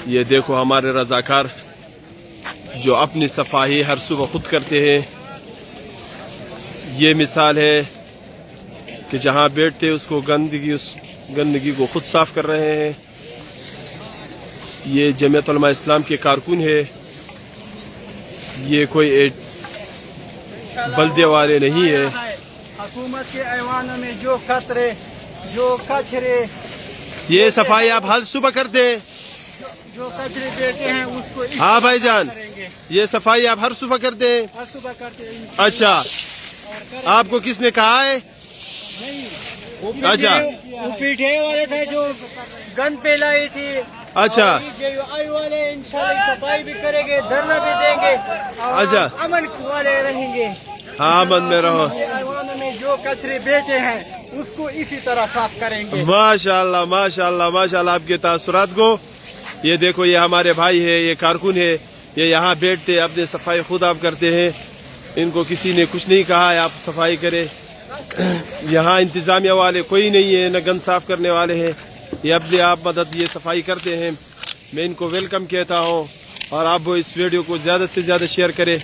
یہ دیکھو ہمارے رضاکار جو اپنی صفائی ہر صبح خود کرتے ہیں. یہ مثال ہے کہ جہاں بیٹھتے اس کو گندگی کو خود صاف کر رہے ہیں. یہ جمعیت علماء اسلام کے کارکن ہے. یہ کوئی بلدے والے نہیں ہے. حکومت کے ایوانوں میں جو قطرے جو کچرے یہ صفائی آپ ہر صبح کرتے ہیں؟ جو کچرے بیٹھے ہیں اس کو ہاں بھائی جان، یہ صفائی آپ ہر صبح کرتے ہیں؟ ہر صبح کرتے ہیں. اچھا، آپ کو کس نے کہا ہے؟ اچھا پیٹھے والے تھے جو گند پھیلائی تھی. اچھا آئی والے انشاءاللہ صفائی بھی کریں گے، دھرنا بھی دیں گے. اچھا، امن والے رہیں گے. ہاں امن میں رہو. ایوانوں میں جو کچرے بیٹھے ہیں اس کو اسی طرح صاف کریں گے. ماشاءاللہ ماشاءاللہ ماشاءاللہ آپ کے تاثرات کو. یہ دیکھو یہ ہمارے بھائی ہے، یہ کارکن ہے. یہ یہاں بیٹھتے اپنے صفائی خود آپ کرتے ہیں. ان کو کسی نے کچھ نہیں کہا ہے آپ صفائی کرے. یہاں انتظامیہ والے کوئی نہیں ہے، نہ گند صاف کرنے والے ہیں. یہ اپنے آپ مدد یہ صفائی کرتے ہیں. میں ان کو ویلکم کہتا ہوں، اور آپ وہ اس ویڈیو کو زیادہ سے زیادہ شیئر کریں.